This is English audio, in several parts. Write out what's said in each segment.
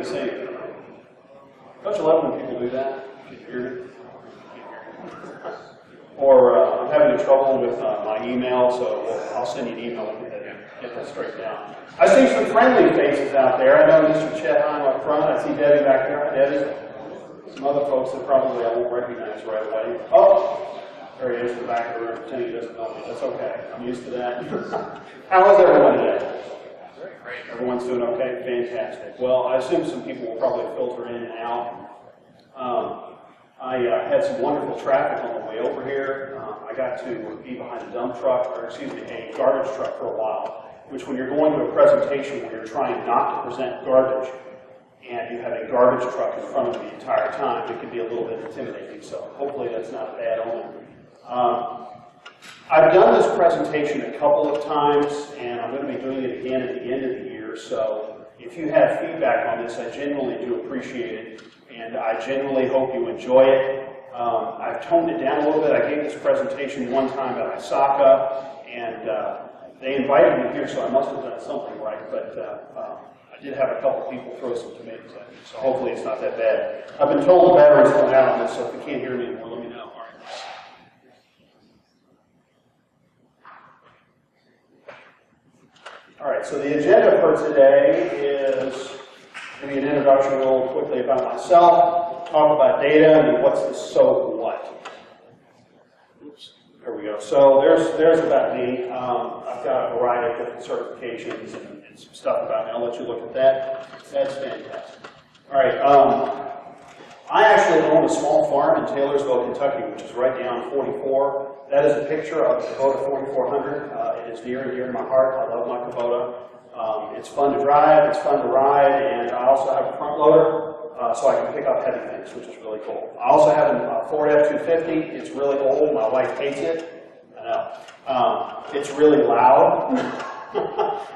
me say anything. Don't you love when people do that? Can you hear me? Or I'm having trouble with my email, so I'll send you an email and get that straightened out. I see some friendly faces out there. I know Mr. Chetheim up front. I see Debbie back there. Hi, Debbie. Some other folks that probably I won't recognize right away. Oh, there he is in the back of the room, pretending he doesn't know me. That's okay. I'm used to that. How is everyone today? Great. Everyone's doing okay? Fantastic. Well, I assume some people will probably filter in and out. I had some wonderful traffic on the way over here. I got to be behind a dump truck, or excuse me, a garbage truck for a while, which when you're going to a presentation where you're trying not to present garbage, and you have a garbage truck in front of you the entire time, it can be a little bit intimidating, so hopefully that's not a bad omen. I've done this presentation a couple of times, and I'm going to be doing it again at the end of the year, so if you have feedback on this, I genuinely do appreciate it, and I genuinely hope you enjoy it. I've toned it down a little bit. I gave this presentation one time at ISACA, and they invited me here, so I must have done something right, but I did have a couple people throw some tomatoes at me, so hopefully it's not that bad. I've been told the battery's going out on this, so if you can't hear me anymore, let me know. All right, so the agenda for today is maybe an introduction real quickly about myself, talk about data, and what's the so what. Oops, there we go. So there's about me. I've got a variety of different certifications and some stuff about me. I'll let you look at that. That's fantastic. All right, I actually own a small farm in Taylorsville, Kentucky, which is right down 44. That is a picture of the Kubota 4400. It is near and dear to my heart. I love my Kubota. It's fun to drive, it's fun to ride, and I also have a front loader, so I can pick up heavy things, which is really cool. I also have a Ford F-250. It's really old. My wife hates it. I know. It's really loud.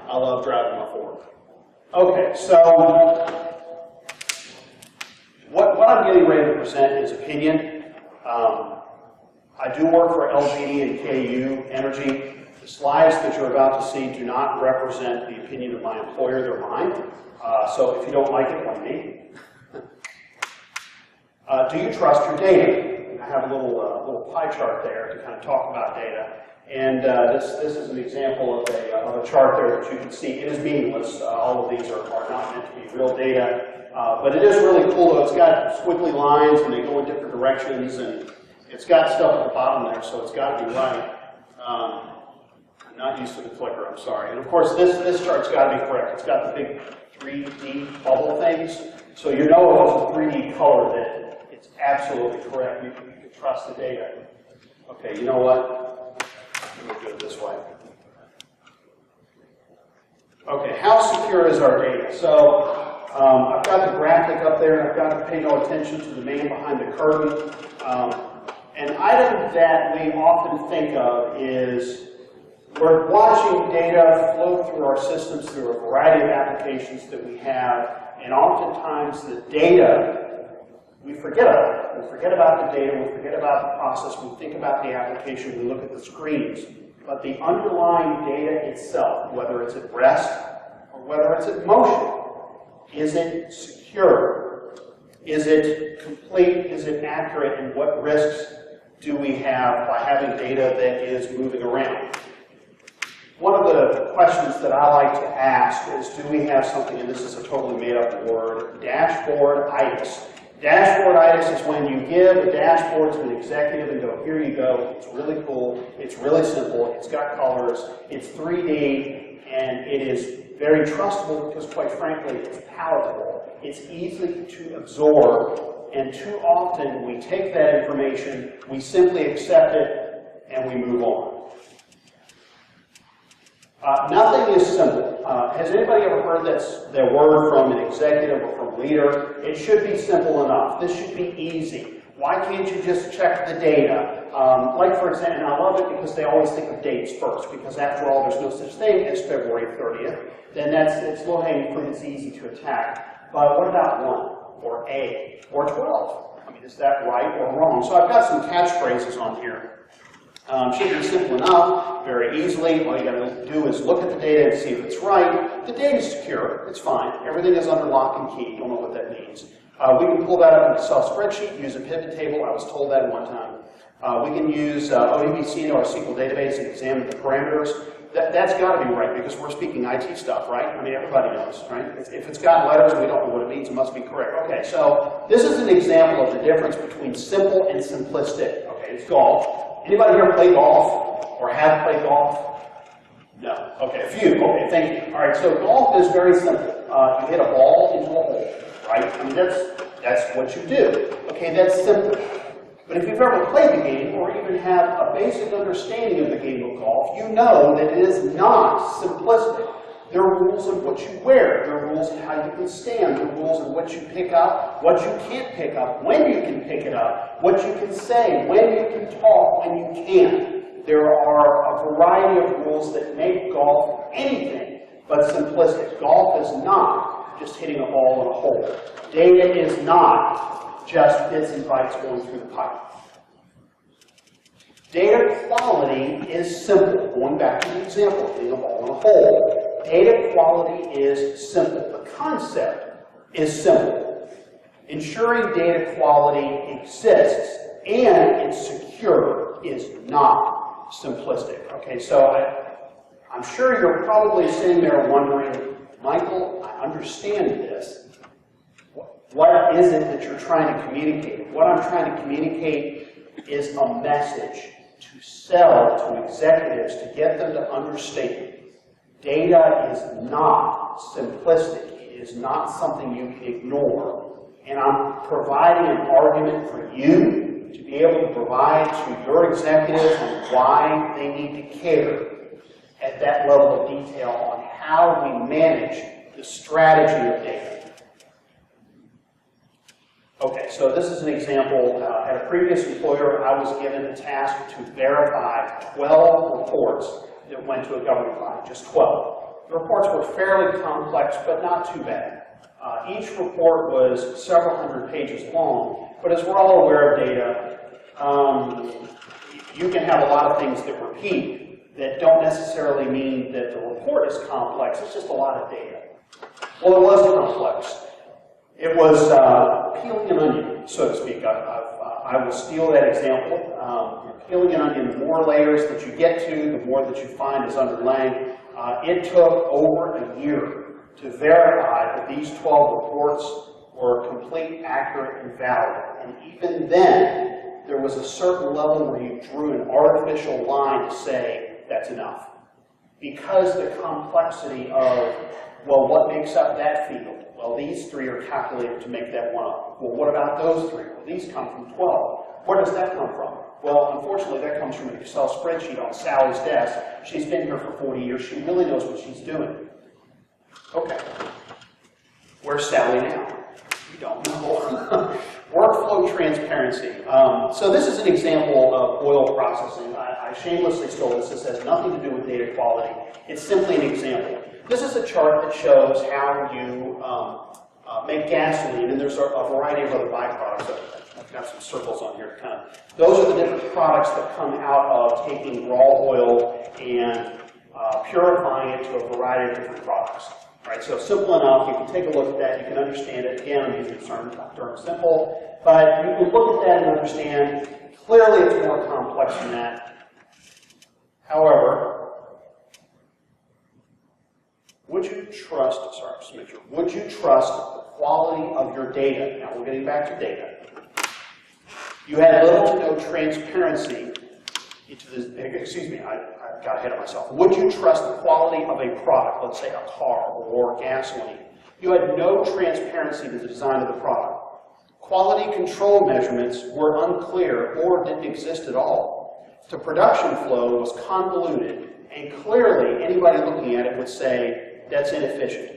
I love driving my Ford. Okay, so what I'm getting ready to present is opinion. I do work for LG and KU Energy. The slides that you're about to see do not represent the opinion of my employer, they're mine. So if you don't like it, blame me. Do you trust your data? I have a little pie chart there to kind of talk about data. And this is an example of a chart there that you can see. It is meaningless. All of these are not meant to be real data. But it is really cool, though. It's got squiggly lines, and they go in different directions, and it's got stuff at the bottom there, so it's got to be right. I'm not used to the clicker, I'm sorry. And of course, this chart's got to be correct. It's got the big 3D bubble things, so you know if it's a 3D color that it's absolutely correct. You can trust the data. Okay, you know what? Let me do it this way. Okay, how secure is our data? So I've got the graphic up there, and I've got to pay no attention to the man behind the curtain. An item that we often think of is we're watching data flow through our systems through a variety of applications that we have, and oftentimes the data, we forget about it. We forget about the data, we forget about the process, we think about the application, we look at the screens. But the underlying data itself, whether it's at rest or whether it's at motion, is it secure? Is it complete? Is it accurate? And what risks do we have by having data that is moving around? One of the questions that I like to ask is, do we have something, and this is a totally made-up word, dashboard-itis. Dashboard-itis is when you give a dashboard to an executive and go, here you go, it's really cool, it's really simple, it's got colors, it's 3D, and it is very trustable because, quite frankly, it's palatable. It's easy to absorb, and too often we take that information, we simply accept it, and we move on. Nothing is simple. Has anybody ever heard that word from an executive or from a leader? It should be simple enough. This should be easy. Why can't you just check the data? Like, for example, and I love it because they always think of dates first, because after all, there's no such thing as February 30th. Then it's low-hanging fruit, it's easy to attack. But what about 1, or A, or 12? I mean, is that right or wrong? So I've got some catchphrases on here. Should be simple enough, very easily. All you got to do is look at the data and see if it's right. the data is secure, it's fine. Everything is under lock and key, you don't know what that means. We can pull that up in an Excel spreadsheet, use a pivot table, I was told that one time. We can use ODBC into our SQL database and examine the parameters. That's got to be right because we're speaking IT stuff, right? I mean, everybody knows, right? If it's got letters and we don't know what it means, it must be correct. Okay, so this is an example of the difference between simple and simplistic. Okay, it's golf. Anybody here play golf or have played golf? No. Okay, a few. Okay, thank you. All right, so golf is very simple. You hit a ball into a hole, right? I mean, that's what you do. Okay, that's simple. But if you've ever played the game or even have a basic understanding of the game of golf, you know that it is not simplistic. There are rules in what you wear. There are rules in how you can stand. There are rules in what you pick up, what you can't pick up, when you can pick it up, what you can say, when you can talk, when you can't. There are a variety of rules that make golf anything but simplistic. Golf is not just hitting a ball in a hole. Data is not just bits and bytes going through the pipe. Data quality is simple. Going back to the example of hitting a ball in a hole. Data quality is simple. The concept is simple. Ensuring data quality exists and it's secure is not simplistic. Okay, so I'm sure you're probably sitting there wondering, Michael, I understand this. What is it that you're trying to communicate? What I'm trying to communicate is a message to sell to executives to get them to understand. Data is not simplistic. It is not something you can ignore. And I'm providing an argument for you to be able to provide to your executives on why they need to care at that level of detail on how we manage the strategy of data. Okay, so this is an example. At a previous employer, I was given the task to verify 12 reports that went to a government client, just 12. The reports were fairly complex, but not too bad. Each report was several hundred pages long, but as we're all aware of data, you can have a lot of things that repeat that don't necessarily mean that the report is complex, it's just a lot of data. Well, it was complex. It was peeling an onion, so to speak. I will steal that example. Peeling an onion, the more layers that you get to, the more that you find is underlying. It took over a year to verify that these 12 reports were complete, accurate, and valid. And even then, there was a certain level where you drew an artificial line to say, that's enough. Because the complexity of, well, what makes up that field? Well, these 3 are calculated to make that one up. Well, what about those 3? Well, these come from 12. Where does that come from? Well, unfortunately, that comes from an Excel spreadsheet on Sally's desk. She's been here for 40 years. She really knows what she's doing. Okay. Where's Sally now? You don't know. Workflow transparency. So this is an example of oil processing. I shamelessly stole this. This has nothing to do with data quality. It's simply an example. This is a chart that shows how you make gasoline, and there's a variety of other byproducts. I've got some circles on here. Those are the different products that come out of taking raw oil and purifying it to a variety of different products. Right, so simple enough, you can take a look at that, you can understand it. Again, I'm using the term simple, but you can look at that and understand. Clearly, it's more complex than that. However, would you trust, would you trust the quality of your data? Now, we're getting back to data. You had little to no transparency into this, excuse me, I got ahead of myself. Would you trust the quality of a product, let's say a car or gasoline? You had no transparency to the design of the product. Quality control measurements were unclear or didn't exist at all. The production flow was convoluted, and clearly anybody looking at it would say that's inefficient.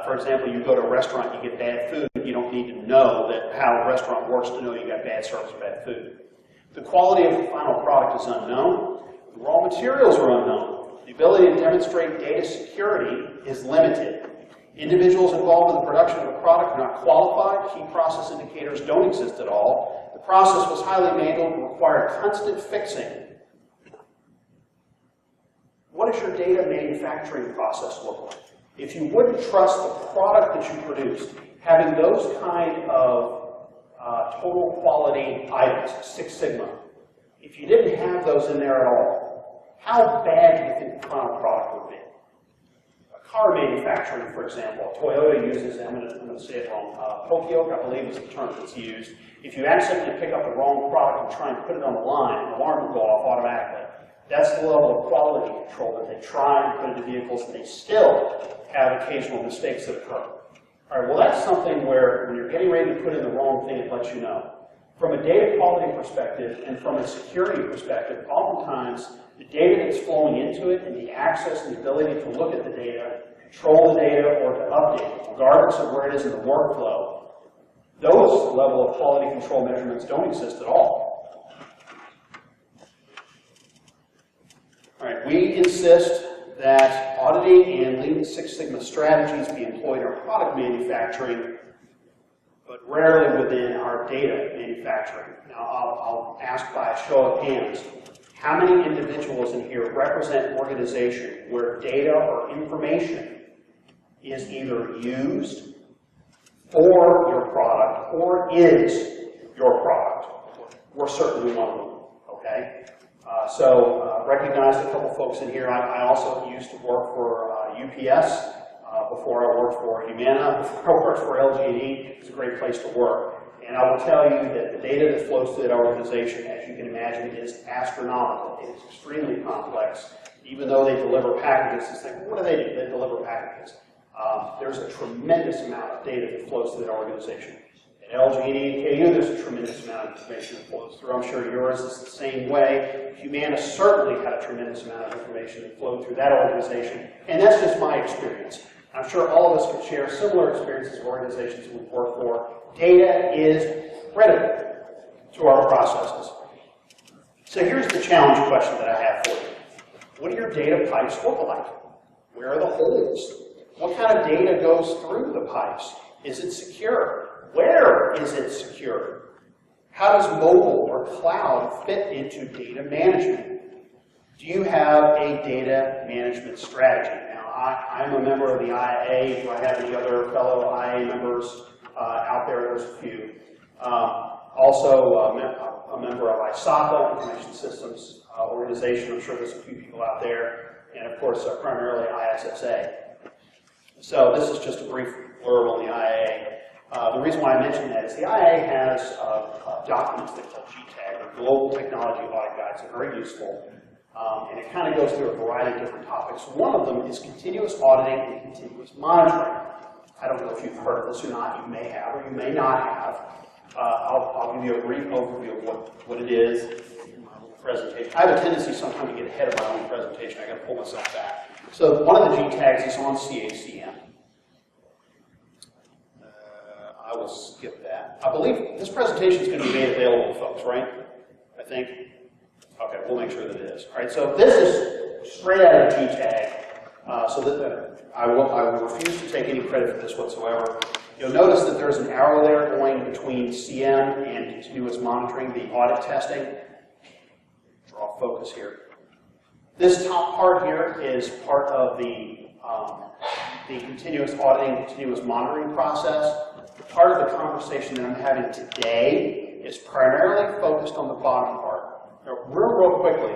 For example, you go to a restaurant, you get bad food, you don't need to know how a restaurant works to know you got bad service or bad food. The quality of the final product is unknown. The raw materials are unknown. The ability to demonstrate data security is limited. Individuals involved in the production of a product are not qualified. Key process indicators don't exist at all. The process was highly manual and required constant fixing. What does your data manufacturing process look like? If you wouldn't trust the product that you produced, having those kind of total quality items, Six Sigma, if you didn't have those in there at all, how bad do you think the final product would be? Car manufacturing, for example, Toyota uses, I'm going to say it wrong, poka-yoke, I believe is the term that's used. If you accidentally pick up the wrong product and try and put it on the line, an alarm will go off automatically. That's the level of quality control that they try and put into vehicles, and they still have occasional mistakes that occur. All right, well, that's something where when you're getting ready to put in the wrong thing, it lets you know. From a data quality perspective and from a security perspective, oftentimes the data that's flowing into it and the access and the ability to look at the data, control the data, or to update it, regardless of where it is in the workflow, those level of quality control measurements don't exist at all. All right, we insist that auditing and Lean Six Sigma strategies be employed in product manufacturing, but rarely within our data manufacturing. Now, I'll ask by a show of hands, how many individuals in here represent an organization where data or information is either used for your product or is your product? We're certainly one of them, okay? Recognized a couple folks in here. I also used to work for UPS before I worked for Humana, before I worked for LG&E. It's a great place to work. And I will tell you that the data that flows through that organization, as you can imagine, is astronomical. It is extremely complex. Even though they deliver packages, it's like, what do? They deliver packages. There's a tremendous amount of data that flows through that organization. At LG&E and KU, there's a tremendous amount of information that flows through. I'm sure yours is the same way. Humana certainly had a tremendous amount of information that flowed through that organization, and that's just my experience. I'm sure all of us could share similar experiences of organizations that we've worked for. Data is critical to our processes. So here's the challenge question that I have for you. What do your data pipes look like? Where are the holes? What kind of data goes through the pipes? Is it secure? Where is it secure? How does mobile or cloud fit into data management? Do you have a data management strategy? Now, I'm a member of the IAA. Do I have any other fellow IAA members out there? There's a few. Also, a member of ISACA, Information Systems Organization. I'm sure there's a few people out there. And of course, primarily ISSA. So this is just a brief blurb on the IAA. The reason why I mention that is the IA has documents that call GTAG, or Global Technology Audit Guides. They're very useful, and it kind of goes through a variety of different topics. One of them is continuous auditing and continuous monitoring. I don't know if you've heard of this or not. You may have, or you may not have. I'll give you a brief overview of what it is in my little presentation. I have a tendency sometimes to get ahead of my own presentation. I've got to pull myself back. So one of the GTAGs is on CACM. I will skip that. I believe this presentation is going to be made available to folks, right? I think? Okay, we'll make sure that it is. All right, so this is straight out of GTAG. I will refuse to take any credit for this whatsoever. You'll notice that there's an arrow there going between CM and continuous monitoring, the audit testing. Draw focus here. This top part here is part of the continuous auditing, continuous monitoring process. Part of the conversation that I'm having today is primarily focused on the bottom part. Now, real quickly,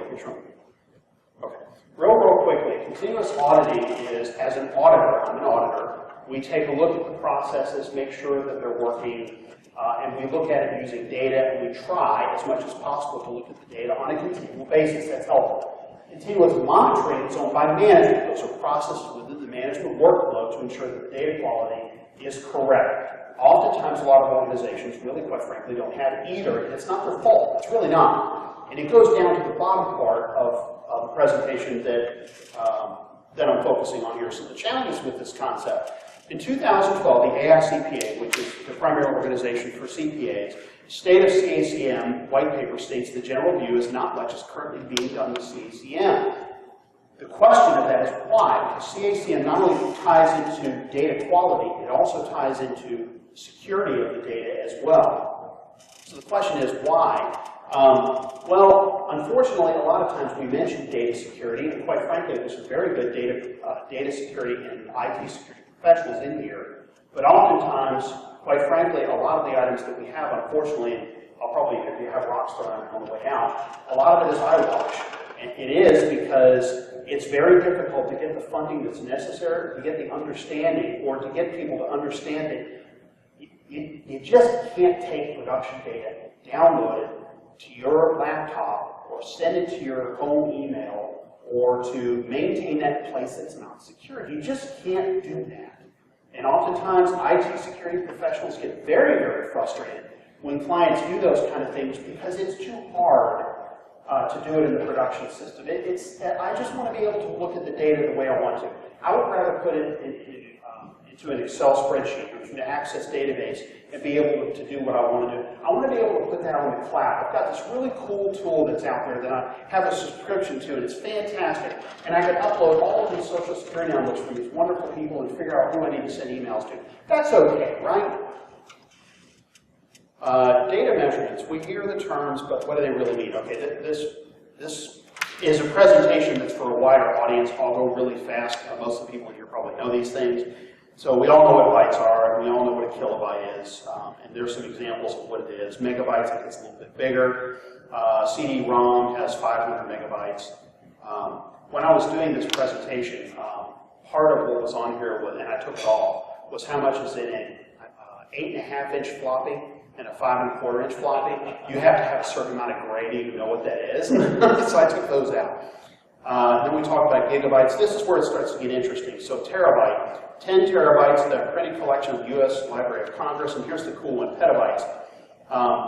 real quickly, continuous auditing is, as an auditor, I'm an auditor, we take a look at the processes, make sure that they're working, and we look at it using data, and we try as much as possible to look at the data on a continual basis. That's helpful. Continuous monitoring is owned by management. Those are processes within the management workflow to ensure that the data quality is correct. Oftentimes, a lot of organizations, really, quite frankly, don't have either, and it's not their fault. It's really not. And it goes down to the bottom part of the presentation that I'm focusing on here. So the challenges with this concept. In 2012, the AICPA, which is the primary organization for CPAs, State of CACM white paper states the general view is not much is currently being done with CACM. The question of that is why? Because CACM not only ties into data quality, it also ties into security of the data as well. So the question is why? Well, unfortunately, a lot of times we mention data security, and quite frankly, there's some very good data security and IT security professionals in here. But oftentimes, quite frankly, a lot of the items that we have, unfortunately, I'll probably, if you have rocks thrown on the way out, a lot of it is eyewash. And it is because it's very difficult to get the funding that's necessary, to get the understanding, or to get people to understand that you just can't take production data, download it to your laptop, or send it to your home email, or to maintain that in place that's not secure. You just can't do that. And oftentimes, IT security professionals get very, very frustrated when clients do those kind of things because it's too hard to do it in the production system. I just want to be able to look at the data the way I want to. I would rather put it into an Excel spreadsheet or to an Access database and be able to do what I want to do. I want to be able to put that on the cloud. I've got this really cool tool that's out there that I have a subscription to, and it's fantastic. And I can upload all of these social security numbers from these wonderful people and figure out who I need to send emails to. That's okay, right? Data measurements. We hear the terms, but what do they really mean? Okay, this is a presentation that's for a wider audience. I'll go really fast. Most of the people here probably know these things. So we all know what bytes are, and we all know what a kilobyte is. And there's some examples of what it is. Megabytes, I think it's a little bit bigger. CD-ROM has 500 megabytes. When I was doing this presentation, part of what was on here, and I took it all, was how much is in an 8.5-inch floppy and a 5 1/4-inch floppy. You have to have a certain amount of grading to know what that is. So I took those out. Then we talk about gigabytes. This is where it starts to get interesting. So terabyte, 10 terabytes, the printed collection of the U.S. Library of Congress. And here's the cool one, petabytes.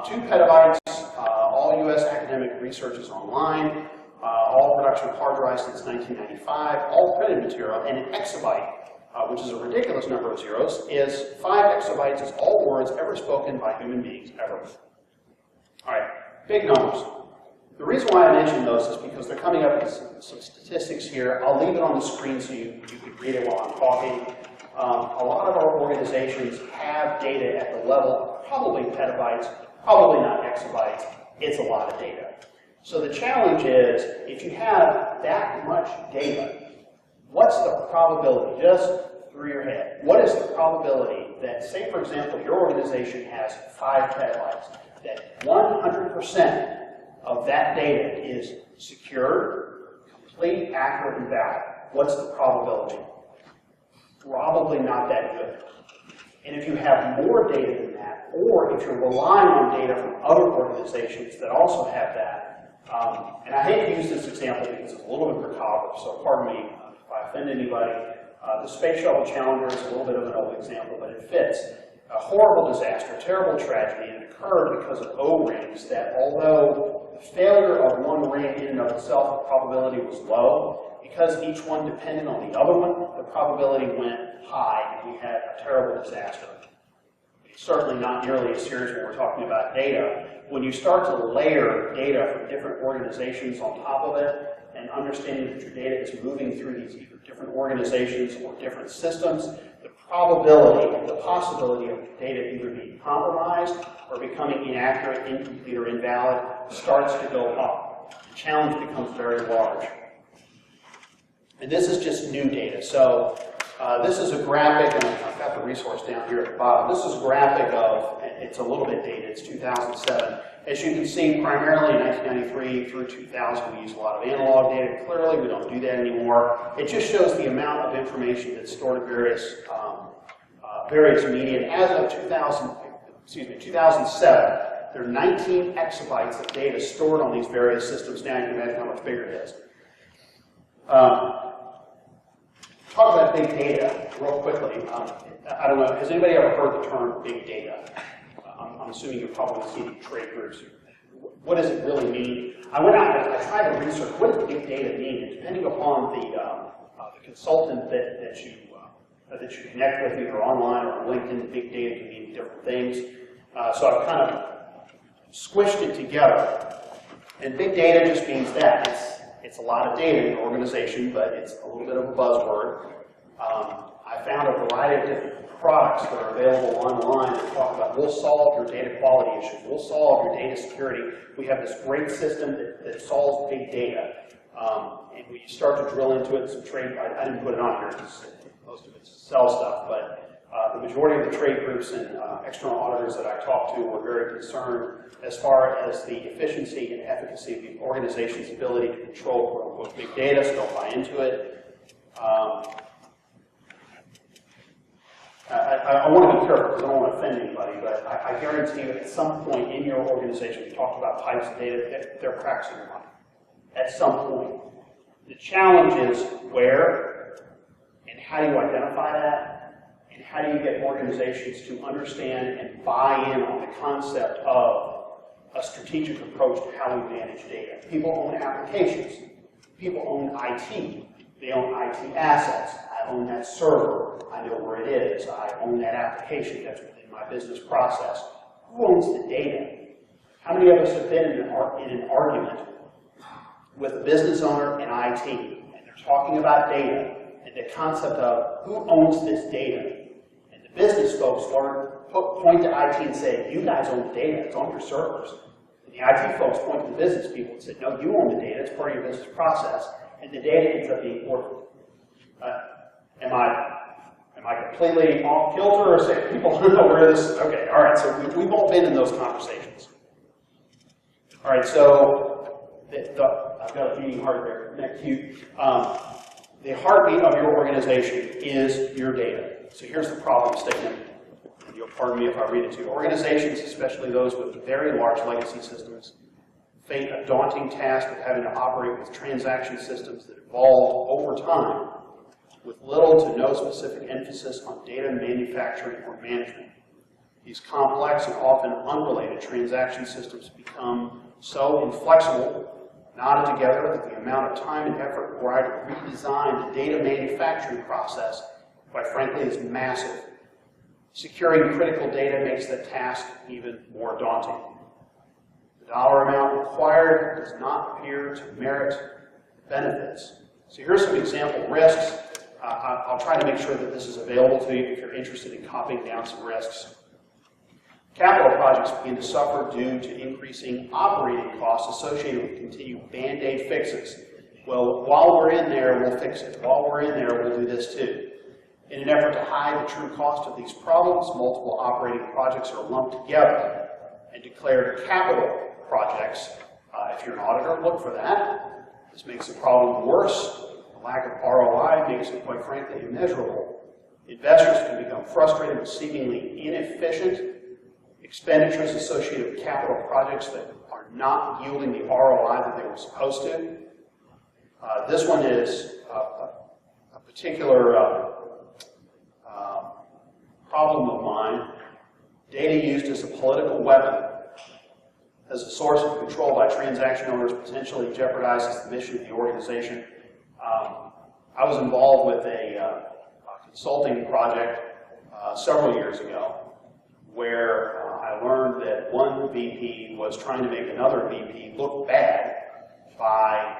2 petabytes, all U.S. academic research is online. All production of hard drives since 1995. All printed material. And an exabyte, which is a ridiculous number of zeros, is 5 exabytes is all words ever spoken by human beings, ever. All right, big numbers. The reason why I mention those is because they're coming up with some statistics here. I'll leave it on the screen so you can read it while I'm talking. A lot of our organizations have data at the level of probably petabytes, probably not exabytes. It's a lot of data. So the challenge is, if you have that much data, what's the probability, just through your head, what is the probability that, say for example, your organization has 5 petabytes, that 100% of that data is secure, complete, accurate, and valid? What's the probability? Probably not that good. And if you have more data than that, or if you're relying on data from other organizations that also have that, and I hate to use this example because it's a little bit macabre, so pardon me if I offend anybody. The Space Shuttle Challenger is a little bit of an old example, but it fits. A horrible disaster, terrible tragedy, and it occurred because of O-rings that, although the failure of one ring in and of itself, the probability was low, because each one depended on the other one, the probability went high, and we had a terrible disaster. It's certainly not nearly as serious when we're talking about data. When you start to layer data from different organizations on top of it, and understanding that your data is moving through these either different organizations or different systems, the probability, the possibility of data either being compromised or becoming inaccurate, incomplete, or invalid starts to go up. The challenge becomes very large. And this is just new data. So this is a graphic, and I've got the resource down here at the bottom. This is a graphic of, it's a little bit dated, it's 2007. As you can see, primarily in 1993 through 2000, we use a lot of analog data. Clearly, we don't do that anymore. It just shows the amount of information that's stored in various media. And as of 2007, there are 19 exabytes of data stored on these various systems. Now you can imagine how much bigger it is. Talk about big data real quickly. I don't know, has anybody ever heard the term big data? I'm assuming you've probably seen trade groups. What does it really mean? I went out and I tried to research what does big data mean, and depending upon the consultant that you connect with, either online or on LinkedIn, big data can mean different things. So I've kind of squished it together. And big data just means that. It's a lot of data in an organization, but it's a little bit of a buzzword. I found a variety of different products that are available online that talk about, we'll solve your data quality issues, we'll solve your data security. We have this great system that solves big data. And when you start to drill into it, some trade, I didn't put it on here because most of it's sell stuff, but the majority of the trade groups and external auditors that I talked to were very concerned as far as the efficiency and efficacy of the organization's ability to control quote-unquote big data, so don't buy into it. I want to be careful because I don't want to offend anybody, but I guarantee you at some point in your organization, we talked about types of data, they're practicing money. At some point. The challenge is where and how do you identify that, and how do you get organizations to understand and buy in on the concept of a strategic approach to how we manage data. People own applications. People own IT. They own IT assets. I own that server. I know where it is. I own that application that's within my business process. Who owns the data? How many of us have been in an argument with a business owner and IT, and they're talking about data and the concept of who owns this data? And the business folks point to IT and say, you guys own the data, it's on your servers. And the IT folks point to the business people and say, no, you own the data, it's part of your business process, and the data ends up being orphaned. Am I completely off kilter, or say people don't know where this is? Okay, all right, so we've all been in those conversations. All right, so I've got a beating heart there, isn't that cute? The heartbeat of your organization is your data. So here's the problem statement. You'll pardon me if I read it to you. Organizations, especially those with very large legacy systems, face a daunting task of having to operate with transaction systems that evolve over time with little to no specific emphasis on data manufacturing or management. These complex and often unrelated transaction systems become so inflexible, knotted together, that the amount of time and effort required to redesign the data manufacturing process, quite frankly, is massive. Securing critical data makes the task even more daunting. The dollar amount required does not appear to merit benefits. So here's some example risks. I'll try to make sure that this is available to you if you're interested in copying down some risks. Capital projects begin to suffer due to increasing operating costs associated with continued Band-Aid fixes. Well, while we're in there, we'll fix it. While we're in there, we'll do this too. In an effort to hide the true cost of these problems, multiple operating projects are lumped together and declared capital projects. If you're an auditor, look for that. This makes the problem worse. The lack of ROI makes it, quite frankly, immeasurable. Investors can become frustrated with seemingly inefficient expenditures associated with capital projects that are not yielding the ROI that they were supposed to. This one is a particular problem of mine. Data used as a political weapon as a source of control by transaction owners potentially jeopardizes the mission of the organization. I was involved with a consulting project several years ago where I learned that one VP was trying to make another VP look bad by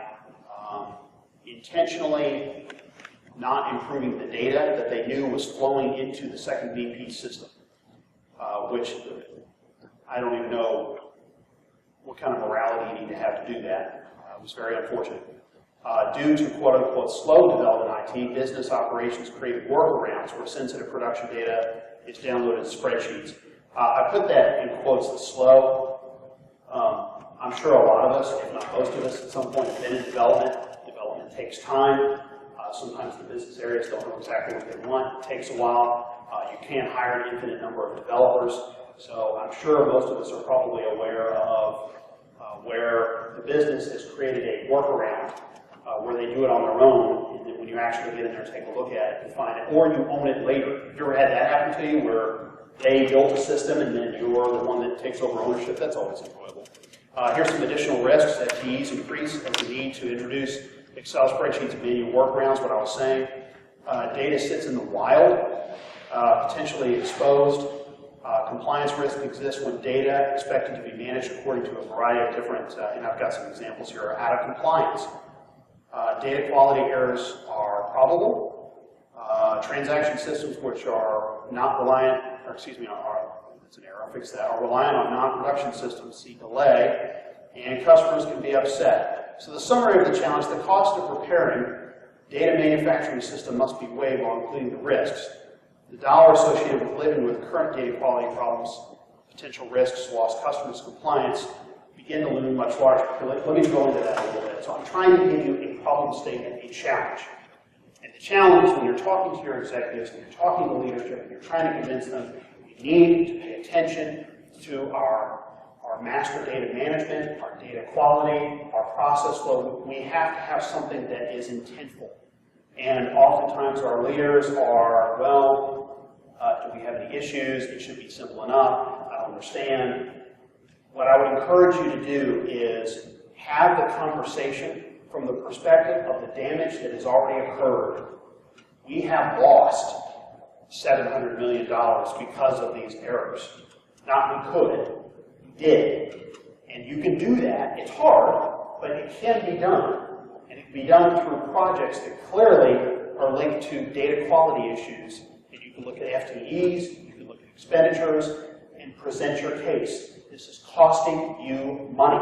intentionally not improving the data that they knew was flowing into the second VP's system, which I don't even know what kind of morality you need to have to do that. It was very unfortunate. Due to quote-unquote slow development IT, business operations created workarounds where sensitive production data is downloaded in spreadsheets. I put that in quotes, the slow. I'm sure a lot of us, if not most of us, at some point have been in development. Development takes time. Sometimes the business areas don't know exactly what they want. It takes a while. You can't hire an infinite number of developers. So I'm sure most of us are probably aware of where the business has created a workaround where they do it on their own, and then when you actually get in there and take a look at it, you find it, or you own it later. Have you ever had that happen to you, where they built a system and then you're the one that takes over ownership? That's always enjoyable. Here's some additional risks. FTEs increase as the need to introduce Excel spreadsheets and manual workarounds, what I was saying. Data sits in the wild, potentially exposed. Compliance risk exists when data expected to be managed according to a variety of different, and I've got some examples here, are out of compliance. Data quality errors are probable. Transaction systems which are not reliant, or excuse me, that's an error, I'll fix that, are reliant on non-production systems see delay, and customers can be upset. So the summary of the challenge, the cost of preparing data manufacturing system must be weighed while including the risks. The dollar associated with living with current data quality problems, potential risks, lost customers' compliance, begin to loom much larger. Let me go into that a little bit. So I'm trying to give you a problem statement, a challenge. And the challenge, when you're talking to your executives, when you're talking to leadership, and you're trying to convince them, we need to pay attention to our master data management, our data quality, our process flow. We have to have something that is intentful. And oftentimes our leaders are, well, do we have any issues? It should be simple enough. I don't understand. What I would encourage you to do is have the conversation from the perspective of the damage that has already occurred. We have lost $700 million because of these errors. Not we could, we did. And you can do that. It's hard, but it can be done. And it can be done through projects that clearly are linked to data quality issues. And you can look at FTEs, you can look at expenditures, and present your case. This is costing you money.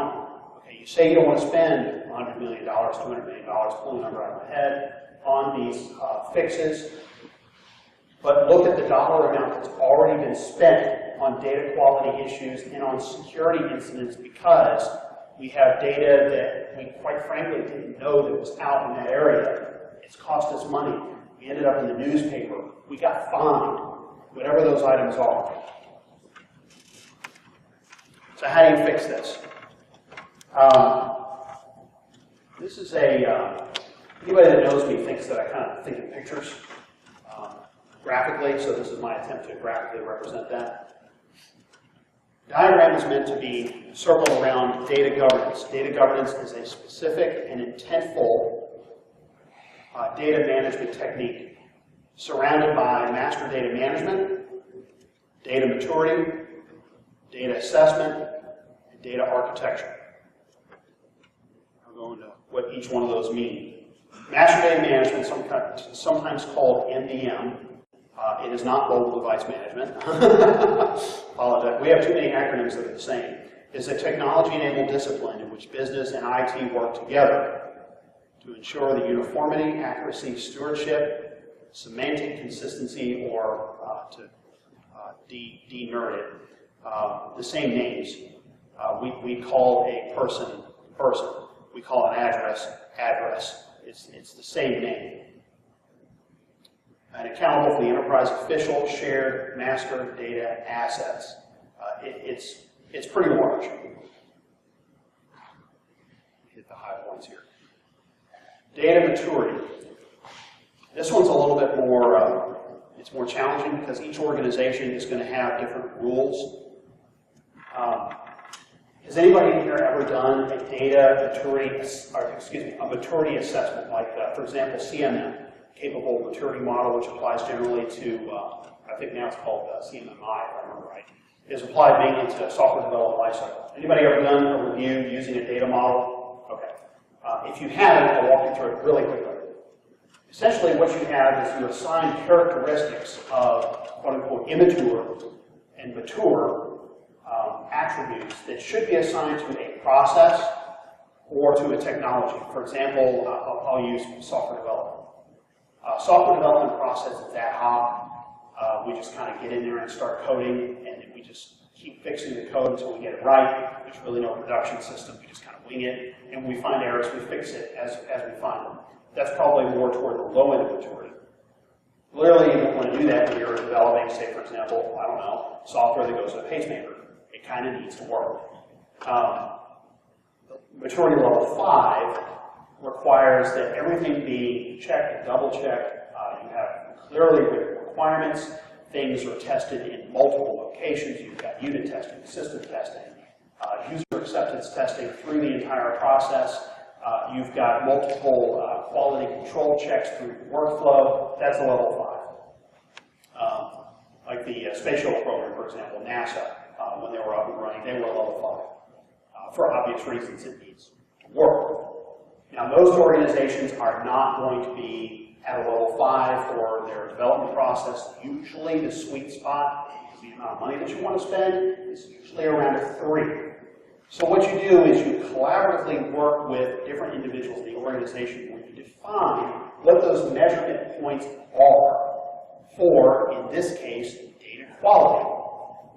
Okay, you say you don't want to spend $100 million, $200 million, pull a number out of my head, on these fixes. But look at the dollar amount that's already been spent on data quality issues and on security incidents because we have data that we quite frankly didn't know that was out in that area. It's cost us money. We ended up in the newspaper. We got fined. Whatever those items are. So how do you fix this? This is anybody that knows me thinks that I kind of think in pictures graphically, so this is my attempt to graphically represent that. Diagram is meant to be circled around data governance. Data governance is a specific and intentful data management technique surrounded by master data management, data maturity, data assessment, and data architecture. I'll go into what each one of those mean. Master data management, sometimes called MDM, it is not mobile device management. Apologize. We have too many acronyms that are the same. Is a technology-enabled discipline in which business and IT work together to ensure the uniformity, accuracy, stewardship, semantic consistency, or to de-nerd it. The same names. We call a person, person. We call an address, address. It's the same name. And accountable for the enterprise official, shared, master data assets. It's pretty large. Hit the high points here. Data maturity. This one's a little bit more, it's more challenging because each organization is going to have different rules. Has anybody here ever done a data maturity, a maturity assessment, like, for example, CMM, capable maturity model, which applies generally to, I think now it's called CMMI, if I remember right, is applied mainly to software development lifecycle. Anybody ever done a review using a data model? Okay. If you haven't, I'll walk you through it really quickly. Essentially, what you have is you assign characteristics of quote-unquote immature and mature attributes that should be assigned to a process or to a technology. For example, I'll use software development. Software development process is ad hoc. We just kind of get in there and start coding, and we just keep fixing the code until we get it right. There's really no production system. We just kind of wing it, and when we find errors, we fix it as we find them. That's probably more toward the low end of maturity. Clearly, you don't want to do that when you're developing, say, for example, I don't know, software that goes to a pacemaker. It kind of needs to work. Maturity level 5 requires that everything be checked and double-checked. You have clearly written requirements. Things are tested in multiple locations. You've got unit testing, system testing, user acceptance testing through the entire process. You've got multiple quality control checks through the workflow. That's a level 5. Like the space shuttle program, for example, NASA, when they were up and running, they were level 5. For obvious reasons, it needs to work. Now, most organizations are not going to be at a level 5 for their development process. Usually the sweet spot, the amount of money that you want to spend, is usually around a 3. So what you do is you collaboratively work with different individuals in the organization where you define what those measurement points are for, in this case, data quality.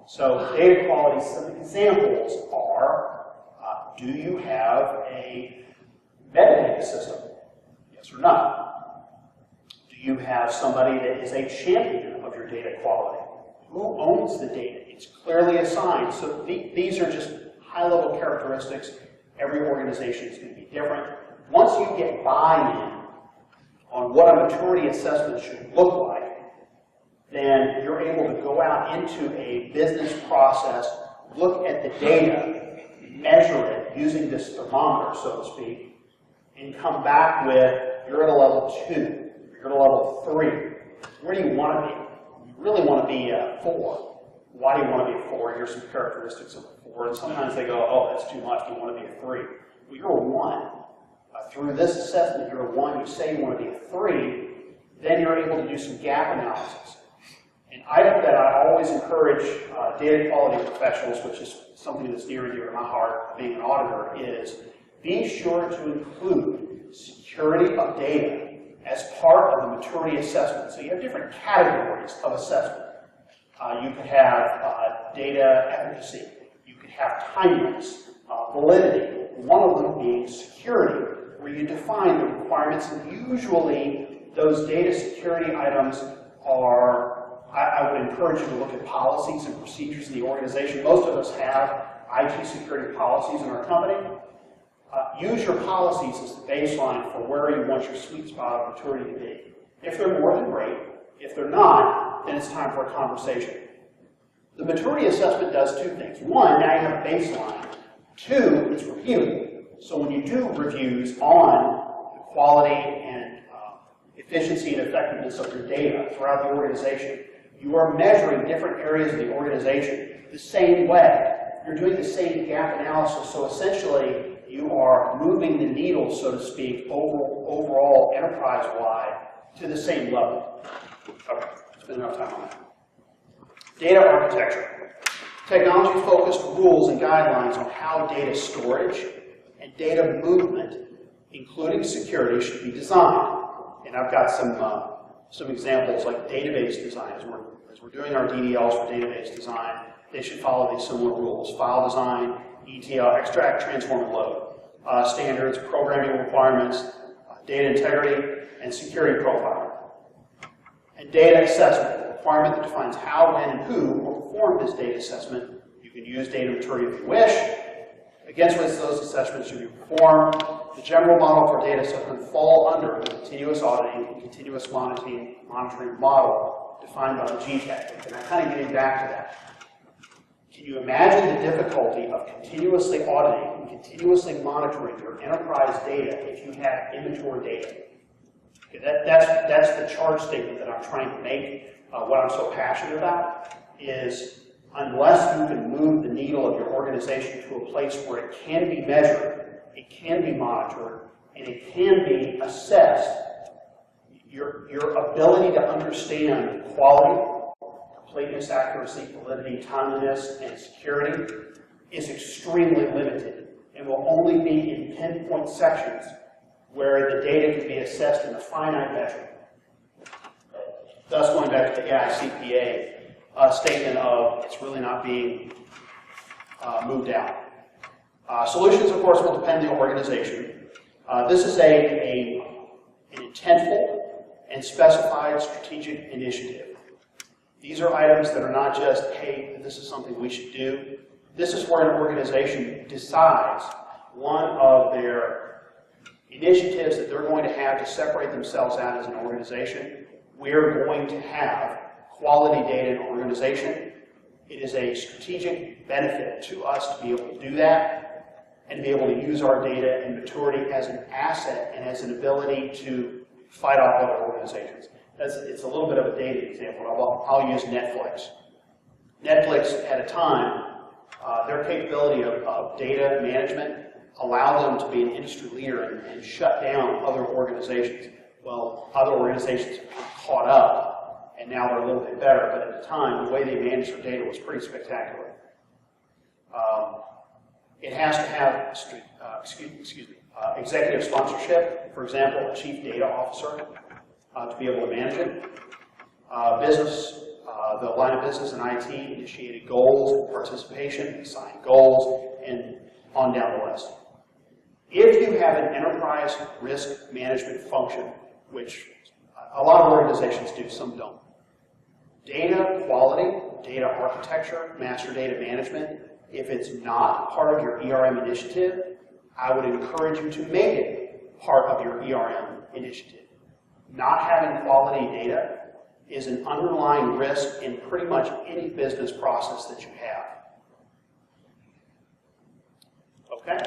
So data quality, some examples are, do you have a metadata system? Yes or no? Do you have somebody that is a champion of your data quality? Who owns the data? It's clearly assigned. So these are just high-level characteristics. Every organization is going to be different. Once you get buy-in on what a maturity assessment should look like, then you're able to go out into a business process, look at the data, measure it using this thermometer, so to speak, and come back with, you're at a level 2, you're at a level 3. Where do you want to be? You really want to be a 4. Why do you want to be a 4? Here's some characteristics of a 4. And sometimes they go, oh, that's too much, you want to be a 3. Well, you're a 1. Through this assessment, you're a 1, you say you want to be a 3, then you're able to do some gap analysis. An item that I always encourage data quality professionals, which is something that's near and dear to my heart, being an auditor, is be sure to include security of data as part of the maturity assessment. So you have different categories of assessment. You could have data efficacy, you could have timeliness, validity, one of them being security, where you define the requirements, and usually those data security items are, I would encourage you to look at policies and procedures in the organization. Most of us have IT security policies in our company. Use your policies as the baseline for where you want your sweet spot of maturity to be. If they're more than great, if they're not, then it's time for a conversation. The maturity assessment does 2 things. 1, now you have a baseline. 2, it's reviewing. So when you do reviews on the quality and efficiency and effectiveness of your data throughout the organization, you are measuring different areas of the organization the same way. You're doing the same gap analysis, so essentially you are moving the needle, so to speak, overall enterprise-wide to the same level. Okay, spend enough time on that. Data architecture. Technology-focused rules and guidelines on how data storage and data movement, including security, should be designed. And I've got some examples like database design. As we're doing our DDLs for database design, they should follow these similar rules. File design, ETL, extract, transform, and load. Standards, programming requirements, data integrity, and security profiling. And data assessment, a requirement that defines how, when, and who will perform this data assessment. You can use data maturity if you wish, against which those assessments should be performed. The general model for data assessment fall under the continuous auditing and continuous monitoring model defined by the GTEC. And I'm kind of getting back to that. Can you imagine the difficulty of continuously auditing and continuously monitoring your enterprise data if you have immature data? Okay, that's the charge statement that I'm trying to make. What I'm so passionate about is unless you can move the needle of your organization to a place where it can be measured, it can be monitored, and it can be assessed, your ability to understand quality, completeness, accuracy, validity, timeliness, and security is extremely limited and will only be in pinpoint sections where the data can be assessed in a finite measure. Thus, going back to the AICPA statement of it's really not being moved out. Solutions, of course, will depend on the organization. This is an intentful and specified strategic initiative. These are items that are not just, hey, this is something we should do. This is where an organization decides one of their initiatives that they're going to have to separate themselves out as an organization. We're going to have quality data in an organization. It is a strategic benefit to us to be able to do that and be able to use our data and maturity as an asset and as an ability to fight off other organizations. It's a little bit of a dated example. I'll use Netflix. Netflix, at a time, their capability of data management allowed them to be an industry leader and shut down other organizations. Well, other organizations have caught up, and now they're a little bit better, but at the time, the way they managed their data was pretty spectacular. It has to have, executive sponsorship, for example, a chief data officer to be able to manage it. The line of business and IT initiated goals, participation, assigned goals, and on down the list. If you have an enterprise risk management function, which a lot of organizations do, some don't, data quality, data architecture, master data management, if it's not part of your ERM initiative, I would encourage you to make it part of your ERM initiative. Not having quality data is an underlying risk in pretty much any business process that you have. Okay?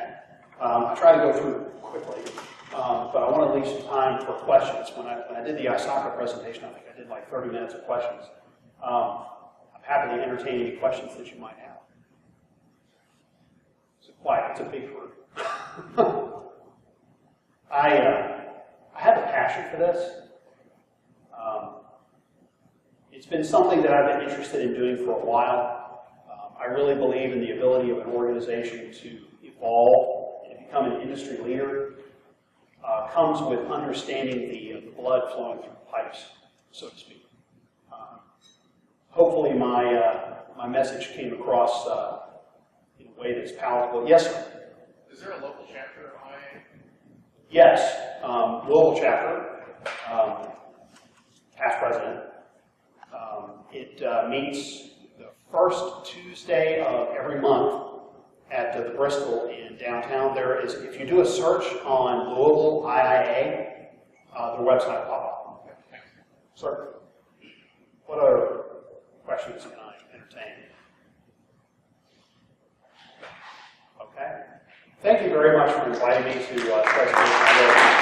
I try to go through quickly, but I want to leave some time for questions. When I did the ISACA presentation, I think I did like 30 minutes of questions. I'm happy to entertain any questions that you might have. It's quiet, it's a big group. I have a passion for this. It's been something that I've been interested in doing for a while. I really believe in the ability of an organization to evolve and become an industry leader. Comes with understanding the blood flowing through pipes, so to speak. Hopefully my message came across in a way that's palatable. Yes, sir? Is there a local chapter of IA? Yes, Louisville chapter, past president. It meets the first Tuesday of every month at the Bristol in downtown. There is, if you do a search on Louisville IIA, the website will pop up. Sir, what other questions can I entertain? Okay. Thank you very much for inviting me to presentation.